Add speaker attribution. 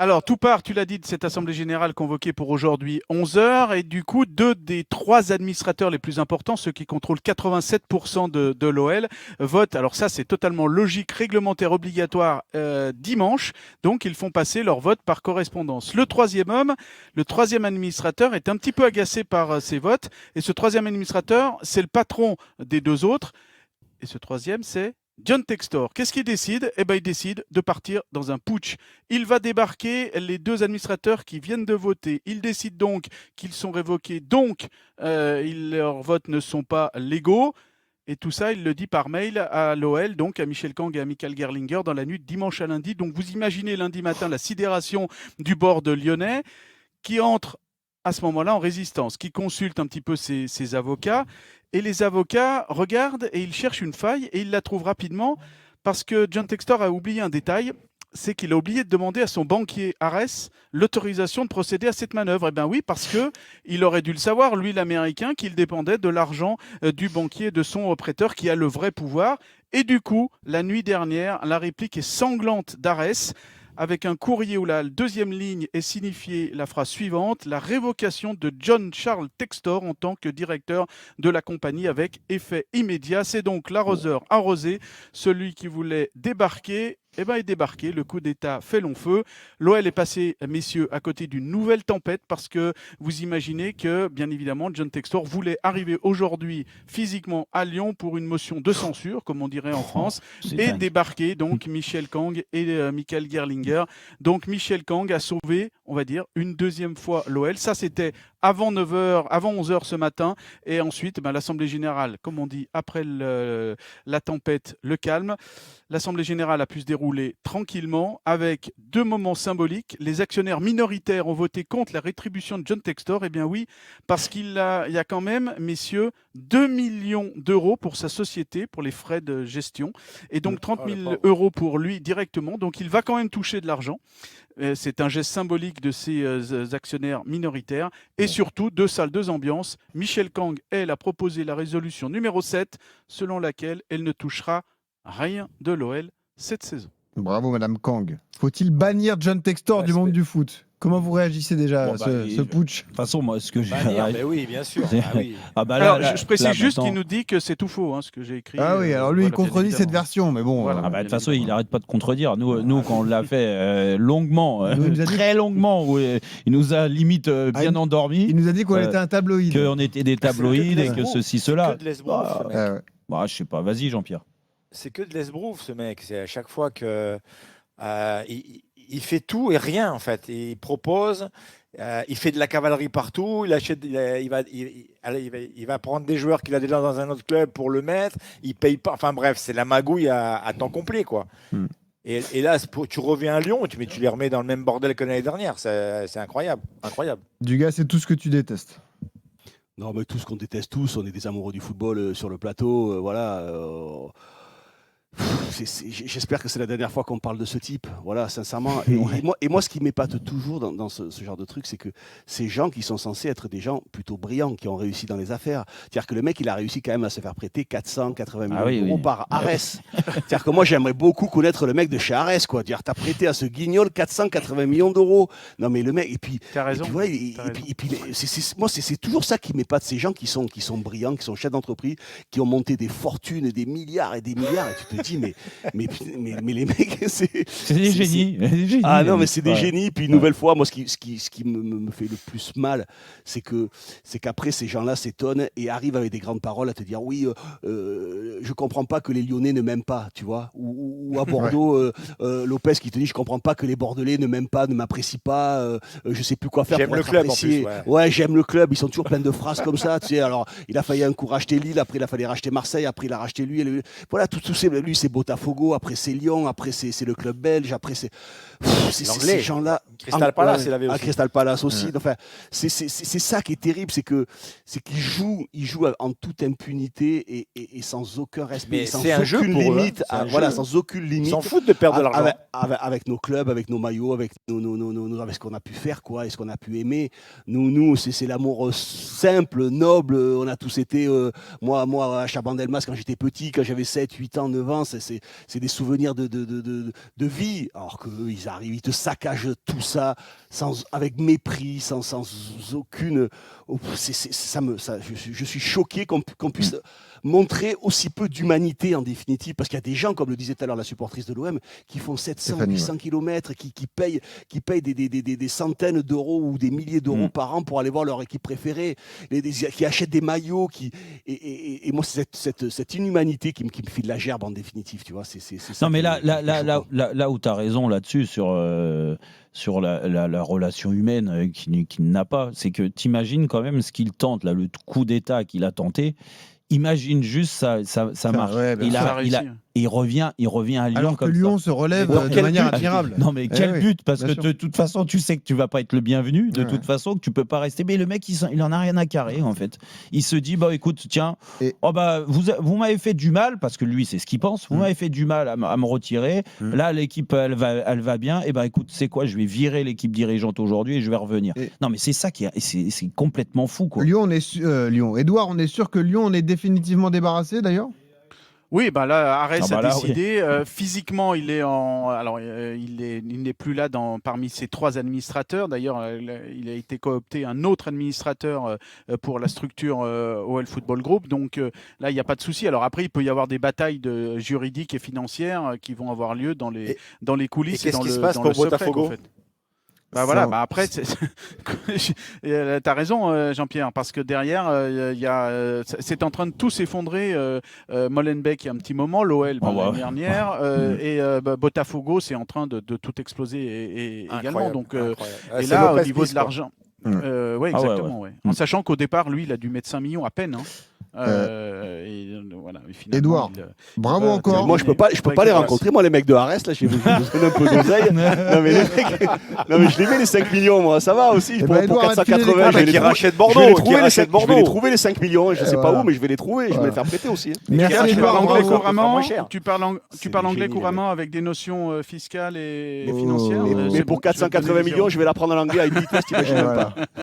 Speaker 1: Alors, tout part, tu l'as dit, de cette assemblée générale convoquée pour aujourd'hui 11 heures. Et du coup, deux des trois administrateurs les plus importants, ceux qui contrôlent 87% de l'OL, votent. Alors ça, c'est totalement logique, réglementaire, obligatoire, dimanche. Donc, ils font passer leur vote par correspondance. Le troisième homme, le troisième administrateur, est un petit peu agacé par ces votes. Et ce troisième administrateur, c'est le patron des deux autres. Et ce troisième, c'est John Textor. Qu'est-ce qu'il décide? Eh ben, il décide de partir dans un putsch. Il va débarquer les deux administrateurs qui viennent de voter. Il décide donc qu'ils sont révoqués. Donc, leurs votes ne sont pas légaux. Et tout ça, il le dit par mail à l'OL, donc à Michel Kang et à Michael Gerlinger dans la nuit de dimanche à lundi. Donc, vous imaginez lundi matin la sidération du bord de lyonnais qui entre à ce moment-là en résistance, qui consulte un petit peu ses avocats. Et les avocats regardent et ils cherchent une faille et ils la trouvent rapidement parce que John Textor a oublié un détail, c'est qu'il a oublié de demander à son banquier Ares l'autorisation de procéder à cette manœuvre. Eh bien oui, parce que il aurait dû le savoir, lui l'Américain, qu'il dépendait de l'argent du banquier, de son prêteur qui a le vrai pouvoir. Et du coup, la nuit dernière, la réplique est sanglante d'Ares avec un courrier où la deuxième ligne est signifiée la phrase suivante: la révocation de John Charles Textor en tant que directeur de la compagnie avec effet immédiat. C'est donc l'arroseur arrosé, celui qui voulait débarquer. Eh ben, est débarqué, le coup d'État fait long feu. L'OL est passé, messieurs, à côté d'une nouvelle tempête parce que vous imaginez que, bien évidemment, John Textor voulait arriver aujourd'hui physiquement à Lyon pour une motion de censure, comme on dirait en France, et
Speaker 2: dingue.
Speaker 1: débarquer donc Michel Kang et Michael Gerlinger. Donc Michel Kang a sauvé, on va dire, une deuxième fois l'OL. Ça, c'était avant 9h, avant 11h ce matin. Et ensuite, l'Assemblée générale, comme on dit, après la tempête, le calme. L'Assemblée générale a pu se dérouler tranquillement avec deux moments symboliques. Les actionnaires minoritaires ont voté contre la rétribution de John Textor. Eh bien oui, parce qu'il y a quand même, messieurs, 2 millions d'euros pour sa société, pour les frais de gestion, et donc 30 000 euros pour lui directement. Donc il va quand même toucher de l'argent. C'est un geste symbolique de ces actionnaires minoritaires. Et surtout, deux salles, deux ambiances. Michel Kang, elle, a proposé la résolution numéro 7, selon laquelle elle ne touchera rien de l'OL cette saison.
Speaker 3: Bravo, Madame Kang. Faut-il bannir John Textor du monde du foot? Comment vous réagissez déjà à ce putsch?
Speaker 2: De toute façon, moi, ce que j'ai.
Speaker 4: Mais oui, bien sûr.
Speaker 1: Je précise juste qu'il nous dit que c'est tout faux, ce que j'ai écrit.
Speaker 3: Ah oui, alors lui, il contredit cette version, mais bon.
Speaker 1: Voilà.
Speaker 2: De toute façon, il n'arrête pas de contredire. Nous quand on l'a fait longuement, très longuement, où il nous a limite bien endormis.
Speaker 3: Il nous a dit qu'on était un tabloïd.
Speaker 2: Qu'on était des tabloïds et que ceci, cela.
Speaker 4: C'est que de l'esbrouf, ce mec.
Speaker 2: Je sais pas, vas-y, Jean-Pierre.
Speaker 4: C'est que de l'esbrouf, ce mec. C'est à chaque fois que il fait tout et rien, en fait. Il propose, il fait de la cavalerie partout, il achète, il va prendre des joueurs qu'il a déjà dans un autre club pour le mettre, il paye pas. Enfin bref, c'est la magouille à temps complet, quoi. Et là, tu reviens à Lyon, tu les remets dans le même bordel que l'année dernière. C'est incroyable. Incroyable.
Speaker 3: Dugas, c'est tout ce que tu détestes.
Speaker 5: Non, mais tout ce qu'on déteste tous, on est des amoureux du football sur le plateau, voilà. J'espère que c'est la dernière fois qu'on parle de ce type, voilà, sincèrement. Et moi, ce qui m'épate toujours dans ce genre de truc, c'est que ces gens qui sont censés être des gens plutôt brillants, qui ont réussi dans les affaires, c'est-à-dire que le mec, il a réussi quand même à se faire prêter 480 millions d'euros par Arès. C'est-à-dire que moi, j'aimerais beaucoup connaître le mec de chez Arès, quoi. Dire, t'as prêté à ce guignol 480 millions d'euros. Non, mais le mec, et puis,
Speaker 1: t'as raison.
Speaker 5: Moi, c'est toujours ça qui m'épate, ces gens qui sont brillants, qui sont chefs d'entreprise, qui ont monté des fortunes, des milliards et des milliards, et tu te dis, mais les mecs,
Speaker 2: c'est des génies.
Speaker 5: Ah non, mais c'est des génies. Puis une nouvelle fois, moi, ce qui me fait le plus mal, c'est qu'après, ces gens-là s'étonnent et arrivent avec des grandes paroles à te dire, oui, je comprends pas que les Lyonnais ne m'aiment pas, tu vois. Ou à Bordeaux, Lopez qui te dit, je comprends pas que les Bordelais ne m'aiment pas, ne m'apprécient pas, je sais plus quoi faire pour être apprécié. Ouais, j'aime le club. Ils sont toujours pleins de phrases comme ça, tu sais. Alors, il a failli un coup racheter Lille, après il a fallu racheter Marseille, après il a racheté lui. Voilà, tout c'est lui, c'est Botafogo, après c'est Lyon, après c'est le club belge, après c'est ces gens-là.
Speaker 4: Crystal Palace, il avait aussi.
Speaker 5: Crystal Palace aussi. Enfin, c'est ça qui est terrible, c'est qu'ils jouent en toute impunité et sans aucun respect, sans aucune limite. Voilà, sans aucune limite. Ils
Speaker 4: s'en foutent de perdre de l'argent.
Speaker 5: Avec nos clubs, avec nos maillots, avec avec ce qu'on a pu faire, quoi, et ce qu'on a pu aimer. Nous, c'est l'amour simple, noble. On a tous été, moi, à Chabandelmas quand j'étais petit, quand j'avais 7, 8 ans, 9 ans. d'enfance, c'est des souvenirs de vie, alors qu'eux, ils arrivent, ils te saccagent tout ça avec mépris, sans aucune... Je suis choqué qu'on puisse montrer aussi peu d'humanité en définitive, parce qu'il y a des gens, comme le disait tout à l'heure la supportrice de l'OM, qui font 700, 800 km, qui payent des centaines d'euros ou des milliers d'euros par an pour aller voir leur équipe préférée, qui achètent des maillots, et moi, c'est cette inhumanité qui me file la gerbe en définitive, tu vois.
Speaker 2: Non, mais là où tu as raison là-dessus, sur la relation humaine qui n'a pas, c'est que tu imagines quand même ce qu'il tente, là, le coup d'État qu'il a tenté. Imagine juste ça marche.
Speaker 3: Ouais,
Speaker 2: il revient à Lyon.
Speaker 3: Alors que
Speaker 2: comme
Speaker 3: Lyon
Speaker 2: ça.
Speaker 3: se relève de manière admirable.
Speaker 2: Non mais quel but, parce que
Speaker 3: sûr.
Speaker 2: de toute façon tu sais que tu vas pas être le bienvenu, de toute façon que tu peux pas rester. Mais le mec il en a rien à carrer en fait. Il se dit bah écoute tiens, vous m'avez fait du mal, parce que lui c'est ce qu'il pense. Vous m'avez fait du mal à me retirer. Là l'équipe elle va bien. Et bah écoute c'est quoi, je vais virer l'équipe dirigeante aujourd'hui et je vais revenir. Non mais c'est ça c'est complètement fou quoi.
Speaker 3: Lyon Edouard, on est sûr que Lyon on est définitivement débarrassé d'ailleurs.
Speaker 1: Oui, bah là, Arès a
Speaker 2: là,
Speaker 1: décidé. Physiquement, il n'est plus là parmi ces 3 administrateurs. D'ailleurs, il a été coopté un autre administrateur pour la structure OL Football Group. Donc là, il n'y a pas de souci. Alors après, il peut y avoir des batailles juridiques et financières qui vont avoir lieu dans les coulisses et
Speaker 4: qu'est-ce
Speaker 1: dans
Speaker 4: qui
Speaker 1: le
Speaker 4: se passe
Speaker 1: dans
Speaker 4: pour
Speaker 1: le secret,
Speaker 4: Botafogo
Speaker 1: en fait. Bah voilà, bah après, t'as raison, Jean-Pierre, parce que derrière, c'est en train de tout s'effondrer. Molenbeek, il y a un petit moment, l'OL l'année dernière, et Botafogo, c'est en train de tout exploser également. Donc, et là, au niveau de l'argent. Oui, exactement. Ouais. En sachant qu'au départ, lui, il a dû mettre 5 millions à peine. Voilà,
Speaker 3: Édouard, bravo encore.
Speaker 5: Moi, je peux pas les rencontrer, moi, les mecs de Arès, là, j'ai besoin d'un peu d'oseille. Non, mais je les mets, les 5 millions, moi, ça va aussi. Pour 480,
Speaker 4: qui rachète Bordeaux. Je vais
Speaker 5: les trouver, les 5 millions. Je sais pas où, mais je vais les trouver. Je vais me les faire prêter aussi.
Speaker 3: Merci,
Speaker 1: tu parles anglais couramment.
Speaker 4: cher.
Speaker 1: Tu parles anglais couramment avec des notions fiscales et financières.
Speaker 5: Mais pour 480 millions, je vais l'apprendre en anglais à une vitesse, t'imagines même pas.